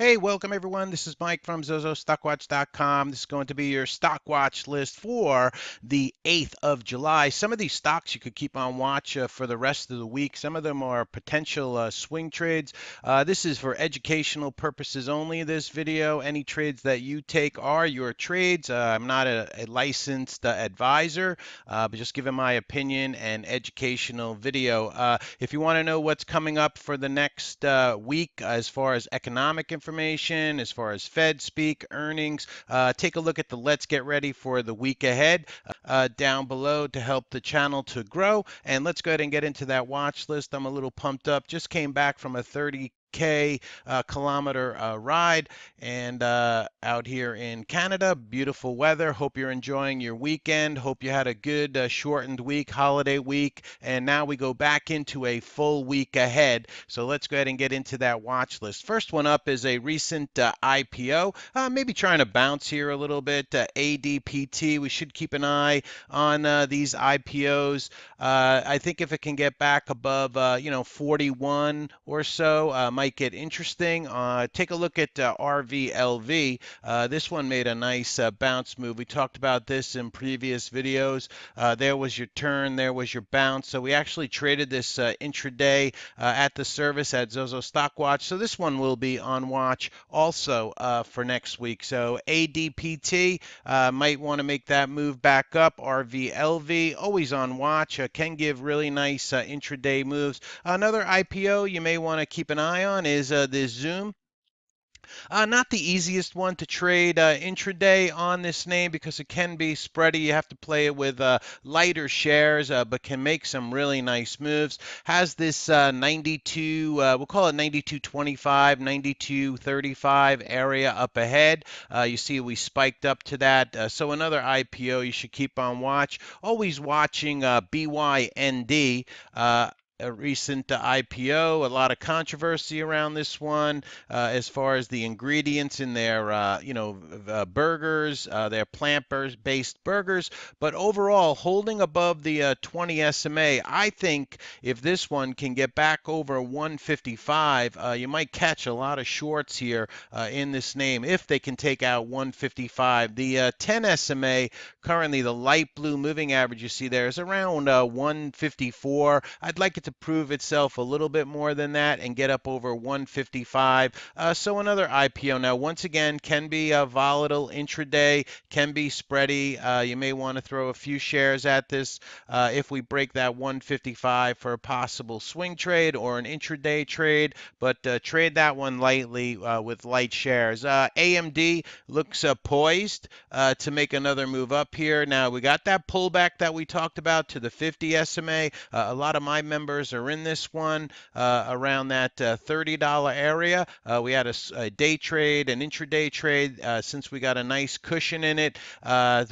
Hey, welcome everyone. This is Mike from zozostockwatch.com. This is going to be your stock watch list for the 8th of July. Some of these stocks you could keep on watch for the rest of the week. Some of them are potential swing trades. This is for educational purposes only, this video. Any trades that you take are your trades. I'm not a licensed advisor, but just giving my opinion and educational video. If you want to know what's coming up for the next week as far as economic information, as far as Fed speak, earnings, take a look at the Let's Get Ready for the week ahead down below to help the channel to grow. And let's go ahead and get into that watch list. I'm a little pumped up. Just came back from a 30K kilometer ride and out here in Canada. Beautiful weather. Hope you're enjoying your weekend. Hope you had a good shortened week, holiday week. And now we go back into a full week ahead. So let's go ahead and get into that watch list. First one up is a recent IPO. Maybe trying to bounce here a little bit. ADPT. We should keep an eye on these IPOs. I think if it can get back above, 41 or so, might get interesting. Take a look at RVLV. This one made a nice bounce move. We talked about this in previous videos. There was your turn, there was your bounce. So we actually traded this intraday at the service at Zozo StockWatch. So this one will be on watch also for next week. So ADPT might want to make that move back up. RVLV always on watch. Can give really nice intraday moves. Another IPO you may want to keep an eye on is this Zoom. Not the easiest one to trade intraday on this name because it can be spready. You have to play it with lighter shares, but can make some really nice moves. Has this 92, we'll call it 92.25, 92.35 area up ahead. You see we spiked up to that. So another IPO you should keep on watch. Always watching BYND. A recent IPO, a lot of controversy around this one as far as the ingredients in their, burgers, their plant-based burgers. But overall, holding above the 20 SMA, I think if this one can get back over 155, you might catch a lot of shorts here in this name if they can take out 155. The 10 SMA, currently the light blue moving average you see there is around 154. I'd like it to prove itself a little bit more than that and get up over 155. So another IPO. Now, once again, can be volatile intraday, can be spready. You may want to throw a few shares at this if we break that 155 for a possible swing trade or an intraday trade, but trade that one lightly with light shares. AMD looks poised to make another move up here. Now, we got that pullback that we talked about to the 50 SMA. A lot of my members are in this one around that $30 area. We had a day trade, an intraday trade, since we got a nice cushion in it.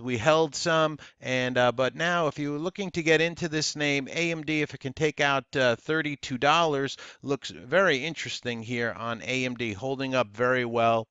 We held some, and but now if you're looking to get into this name, AMD, if it can take out $32, looks very interesting here on AMD, holding up very well.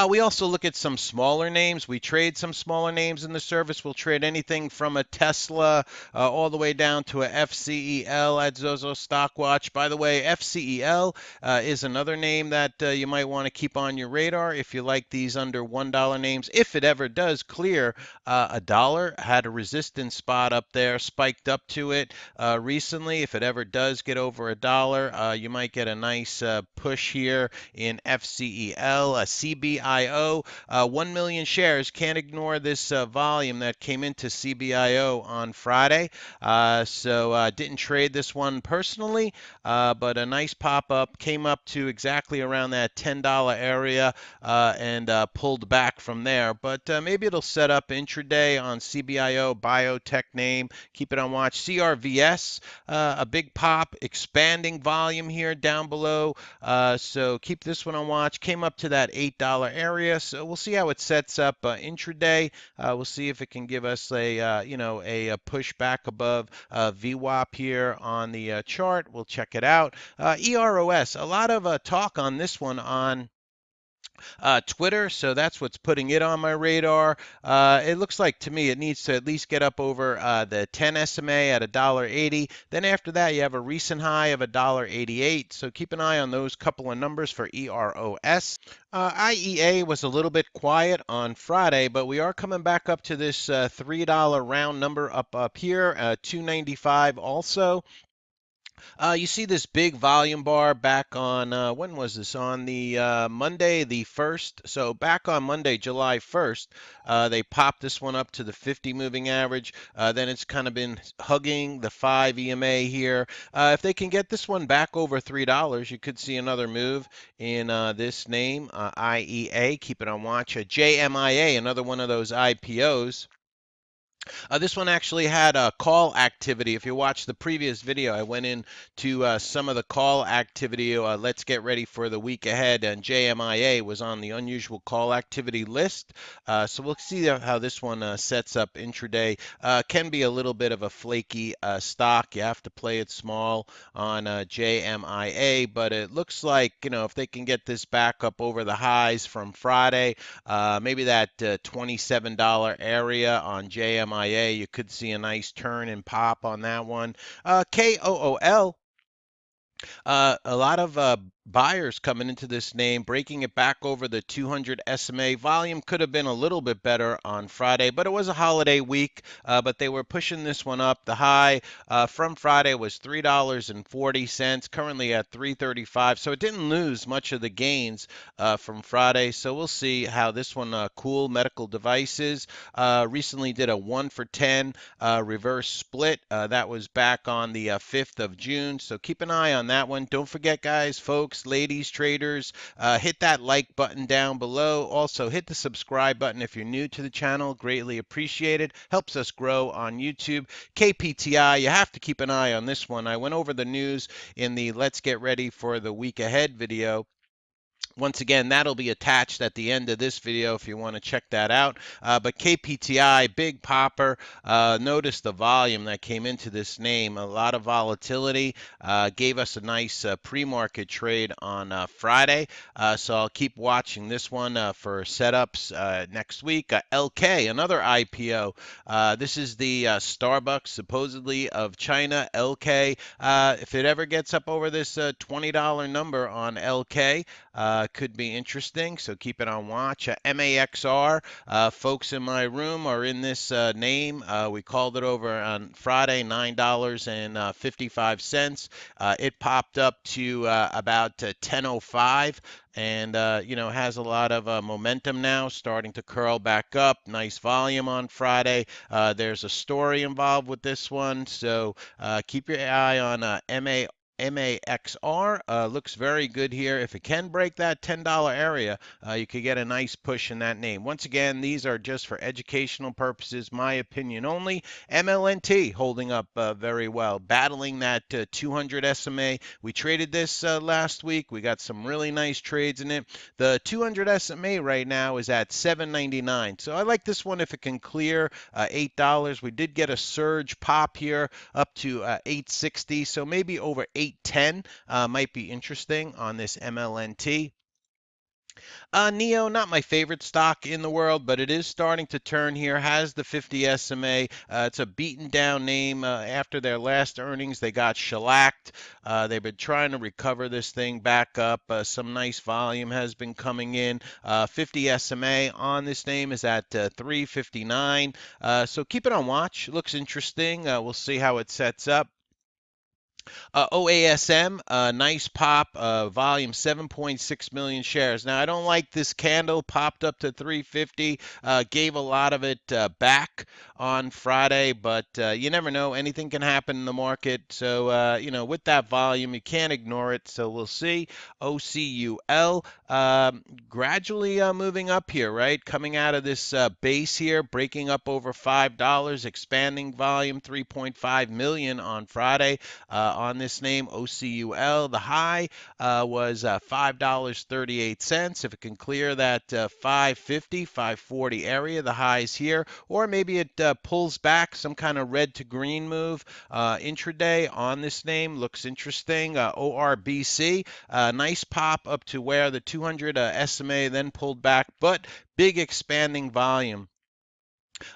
We also look at some smaller names. We trade some smaller names in the service. We'll trade anything from a Tesla all the way down to a FCEL at Zozo StockWatch. By the way, FCEL is another name that you might want to keep on your radar if you like these under $1 names. If it ever does clear a dollar, had a resistance spot up there, spiked up to it recently. If it ever does get over a dollar, you might get a nice push here in FCEL, a CBIO, 1 million shares. Can't ignore this volume that came into CBIO on Friday. So didn't trade this one personally, but a nice pop up. Came up to exactly around that $10 area and pulled back from there. But maybe it'll set up intraday on CBIO, biotech name. Keep it on watch. CRVS, a big pop, expanding volume here down below. So keep this one on watch. Came up to that $8 area, so we'll see how it sets up intraday. We'll see if it can give us a push back above VWAP here on the chart. We'll check it out. EROS, a lot of talk on this one on Twitter, so that's what's putting it on my radar. It looks like to me it needs to at least get up over the 10 SMA at $1.80. Then after that, you have a recent high of $1.88. So keep an eye on those couple of numbers for EROS. IEA was a little bit quiet on Friday, but we are coming back up to this $3 round number up here, 295 also. You see this big volume bar back on, when was this? On the Monday, the 1st. So back on Monday, July 1st, they popped this one up to the 50 moving average. Then it's kind of been hugging the 5 EMA here. If they can get this one back over $3, you could see another move in this name, IEA. Keep it on watch. JMIA, another one of those IPOs. This one actually had a call activity. If you watched the previous video, I went into some of the call activity. Let's get ready for the week ahead, and JMIA was on the unusual call activity list. So we'll see how this one sets up intraday. Can be a little bit of a flaky stock. You have to play it small on JMIA, but it looks like, if they can get this back up over the highs from Friday, maybe that $27 area on JMIA, you could see a nice turn and pop on that one. KOOL, a lot of buyers coming into this name, breaking it back over the 200 SMA. Volume could have been a little bit better on Friday, but it was a holiday week. But they were pushing this one up. The high from Friday was $3.40, currently at $3.35. So it didn't lose much of the gains from Friday. So we'll see how this one, KOOL Medical Devices, recently did a 1 for 10 reverse split. That was back on the 5th of June. So keep an eye on that one. Don't forget, guys, folks, ladies, traders, hit that like button down below. Also, hit the subscribe button if you're new to the channel. Greatly appreciated. Helps us grow on YouTube. KPTI, you have to keep an eye on this one. I went over the news in the Let's Get Ready for the Week Ahead video. Once again, that'll be attached at the end of this video if you want to check that out. But KPTI, big popper. Notice the volume that came into this name. A lot of volatility. Gave us a nice pre-market trade on Friday. So I'll keep watching this one for setups next week. LK, another IPO. This is the Starbucks, supposedly, of China. LK. If it ever gets up over this $20 number on LK, could be interesting, so keep it on watch. MAXR, folks in my room are in this name. We called it over on Friday, $9.55. It popped up to about 10.05 and has a lot of momentum now, starting to curl back up. Nice volume on Friday. There's a story involved with this one, so keep your eye on MAXR. Looks very good here. If it can break that $10 area, you could get a nice push in that name. Once again, these are just for educational purposes, my opinion only. MLNT holding up very well, battling that 200 SMA. We traded this last week. We got some really nice trades in it. The 200 SMA right now is at $7.99. So I like this one if it can clear $8. We did get a surge pop here up to $8.60. So maybe over $8.10 might be interesting on this MLNT. Neo, not my favorite stock in the world, but it is starting to turn here. Has the 50 SMA. It's a beaten down name. After their last earnings, they got shellacked. They've been trying to recover this thing back up. Some nice volume has been coming in. 50 SMA on this name is at 359. So keep it on watch. Looks interesting. We'll see how it sets up. OASM, nice pop, volume 7.6 million shares. Now, I don't like this candle, popped up to 350, gave a lot of it back on Friday, but you never know. Anything can happen in the market. So, with that volume, you can't ignore it. So we'll see. OCUL, gradually moving up here, right? Coming out of this base here, breaking up over $5, expanding volume 3.5 million on Friday. On this name, OCUL. The high was $5.38. If it can clear that 550, 540 area, the highs here, or maybe it pulls back, some kind of red to green move intraday on this name. Looks interesting. ORBC, nice pop up to where the 200 SMA then pulled back, but big expanding volume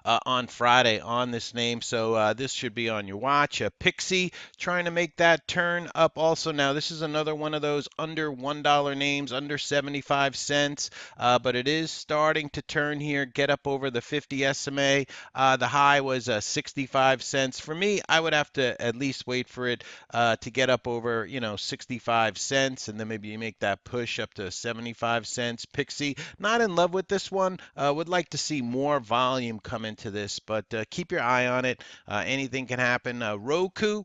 on Friday on this name. So this should be on your watch. PIXY trying to make that turn up also. Now, this is another one of those under $1 names, under 75 cents, but it is starting to turn here, get up over the 50 SMA. The high was 65 cents. For me, I would have to at least wait for it to get up over, 65 cents, and then maybe you make that push up to 75 cents. PIXY, not in love with this one. Would like to see more volume come into this, but keep your eye on it. Anything can happen. Roku,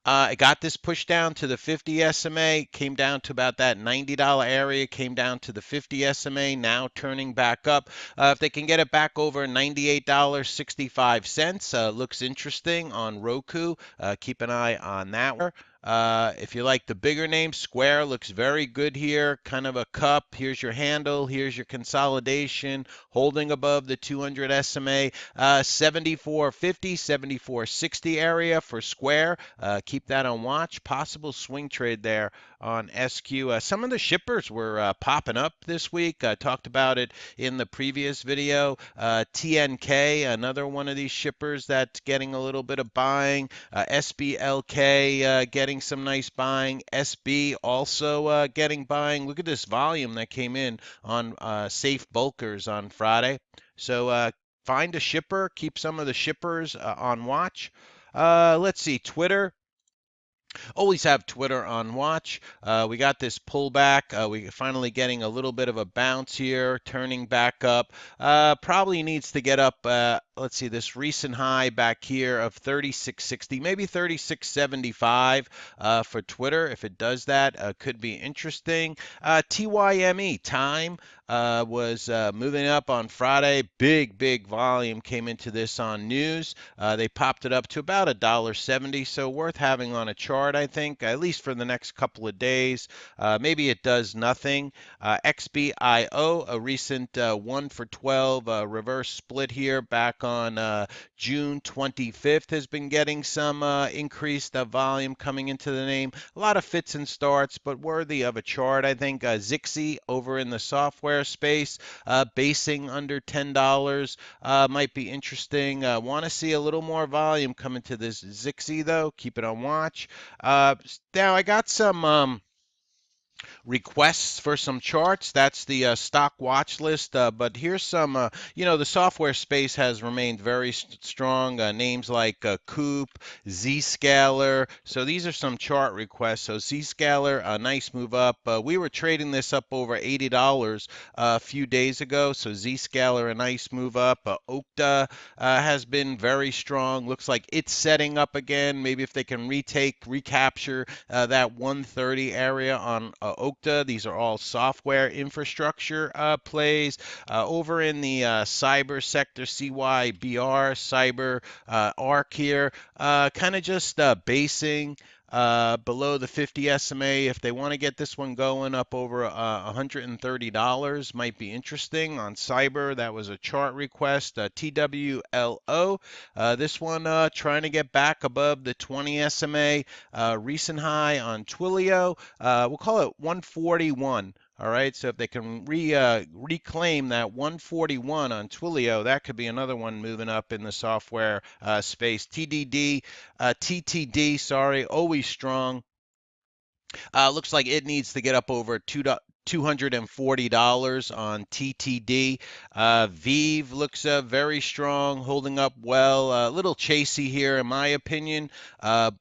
I got this pushed down to the 50 SMA, came down to about that $90 area, came down to the 50 SMA, now turning back up. If they can get it back over $98.65, looks interesting on Roku. Keep an eye on that one. If you like the bigger name, Square looks very good here. Kind of a cup. Here's your handle. Here's your consolidation. Holding above the 200 SMA. 74.50, 74.60 area for Square. Keep that on watch. Possible swing trade there on SQ. Some of the shippers were popping up this week. I talked about it in the previous video. TNK, another one of these shippers that's getting a little bit of buying. SBLK getting some nice buying. SB also getting buying. Look at this volume that came in on safe bulkers on Friday. So find a shipper, keep some of the shippers on watch. Let's see, Twitter. Always have Twitter on watch. We got this pullback. We finally getting a little bit of a bounce here, turning back up. Probably needs to get up. Let's see, this recent high back here of 36.60, maybe 36.75 for Twitter. If it does that, could be interesting. TYME, time. Was moving up on Friday. Big volume came into this on news. They popped it up to about $1.70, so worth having on a chart, I think, at least for the next couple of days. Maybe it does nothing. XBIO, a recent 1 for 12 reverse split here back on June 25th, has been getting some increased volume coming into the name. A lot of fits and starts, but worthy of a chart, I think. Zixi over in the software space, basing under $10 might be interesting. Want to see a little more volume come into this Zixi, though. Keep it on watch. Now, I got some requests for some charts. That's the stock watch list. But here's some, the software space has remained very strong. Names like KOOL, Zscaler. So these are some chart requests. So Zscaler, a nice move up. We were trading this up over $80 a few days ago. So Zscaler, a nice move up. Okta has been very strong. Looks like it's setting up again. Maybe if they can recapture that 130 area on Okta. These are all software infrastructure plays. Over in the cyber sector, CYBR, cyber ARC here, kind of just basing below the 50 SMA. If they want to get this one going up over $130, might be interesting on cyber. That was a chart request. TWLO, this one trying to get back above the 20 SMA. Recent high on Twilio, we'll call it 141. All right, so if they can reclaim that 141 on Twilio, that could be another one moving up in the software space. TTD, sorry, always strong. Looks like it needs to get up over $240 on TTD. Vive looks very strong, holding up well. A little chasey here, in my opinion,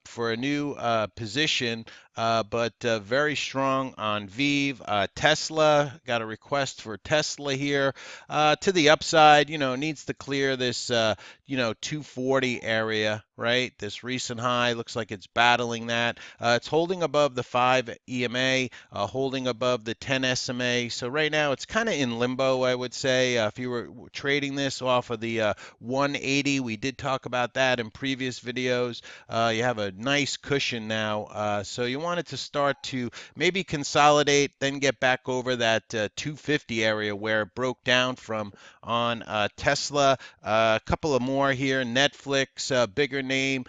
for a new position. But very strong on Vive. Tesla, got a request for Tesla here. To the upside, needs to clear this, 240 area, right? This recent high looks like it's battling that. It's holding above the 5 EMA, holding above the 10 SMA. So right now it's kind of in limbo, I would say. If you were trading this off of the 180, we did talk about that in previous videos. You have a nice cushion now. So you want wanted to start to maybe consolidate, then get back over that 250 area where it broke down from on Tesla. A couple of more here. Netflix, bigger name,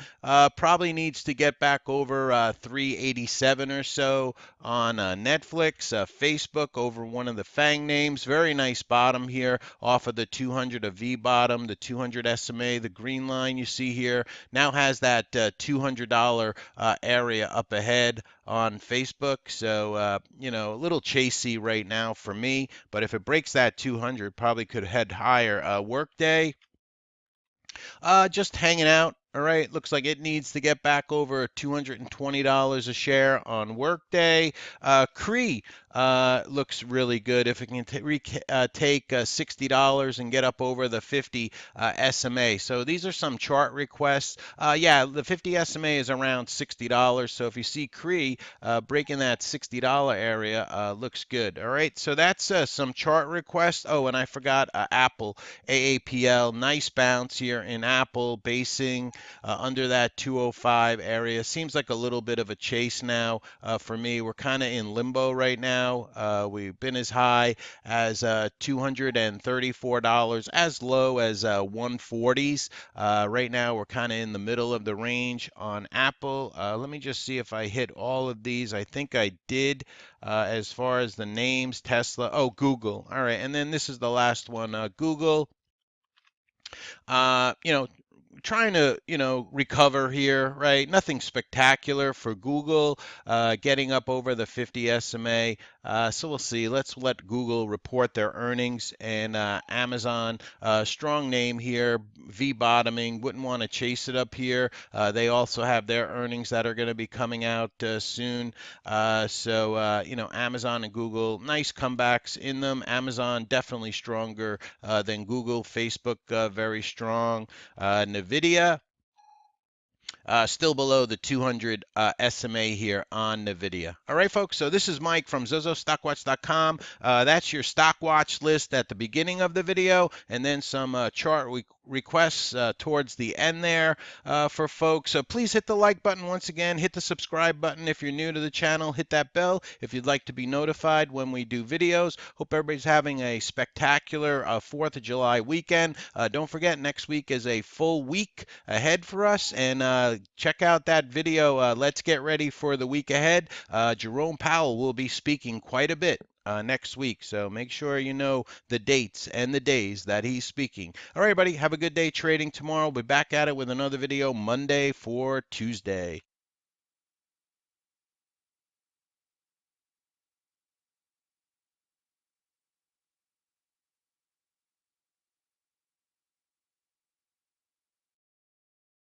probably needs to get back over 387 or so on Netflix. Facebook over one of the FANG names. Very nice bottom here off of the 200, a V bottom, the 200 SMA, the green line you see here now has that $200 area up ahead on Facebook. So, a little chasey right now for me, but if it breaks that 200, probably could head higher. Workday, just hanging out. All right, looks like it needs to get back over $220 a share on Workday. Cree looks really good if it can take $60 and get up over the 50 SMA. So these are some chart requests. Yeah, the 50 SMA is around $60. So if you see Cree breaking that $60 area, looks good. All right, so that's some chart requests. Oh, and I forgot Apple, AAPL, nice bounce here in Apple, basing under that 205 area. Seems like a little bit of a chase now for me. We're kind of in limbo right now. We've been as high as $234, as low as 140s. Right now, we're kind of in the middle of the range on Apple. Let me just see if I hit all of these. I think I did. As far as the names, Tesla, oh, Google. All right, and then this is the last one, Google. Uh, you know, trying to, recover here, right? Nothing spectacular for Google, getting up over the 50 SMA. So we'll see. Let's let Google report their earnings, and Amazon, strong name here, V bottoming. Wouldn't want to chase it up here. They also have their earnings that are going to be coming out soon. Amazon and Google, nice comebacks in them. Amazon definitely stronger than Google. Facebook, very strong. NVIDIA, still below the 200 SMA here on NVIDIA. All right, folks, so this is Mike from zozostockwatch.com. That's your stock watch list at the beginning of the video, and then some chart requests towards the end there for folks. So please hit the like button once again. Hit the subscribe button if you're new to the channel. Hit that bell if you'd like to be notified when we do videos. Hope everybody's having a spectacular 4th of July weekend. Don't forget, next week is a full week ahead for us, and check out that video. Let's get ready for the week ahead. Jerome Powell will be speaking quite a bit next week, so make sure you know the dates and the days that he's speaking. All right, everybody, have a good day trading tomorrow. We'll be back at it with another video Monday for Tuesday.